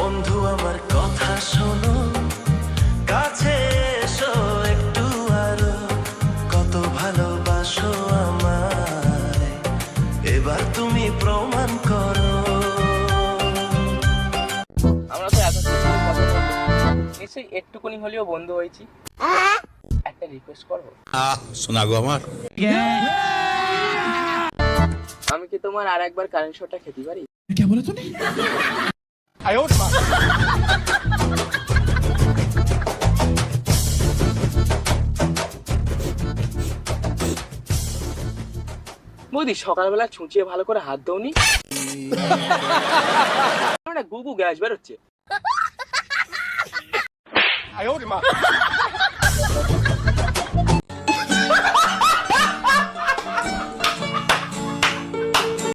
বন্ধু আমার কথা শোনো, কাছে এসো একটু আরো, কত ভালোবাসো আমায়, এবার তুমি প্রমাণ করো। আমরা তো এত কিছু কথা বলবো, নিশ্চয়ই একটুকুনি হলেও বন্ধু হয়েছি। একটা রিকোয়েস্ট করবো? শোনা গো আমার, আমি কি তোমার আর একবার কারেন্ট শটটা খেতে পারি? কে বলে তুমি? বৌদি সকালবেলা ছুঁচিয়ে ভালো করে হাত দৌনি, গুগু গ্যাস বেরোচ্ছে।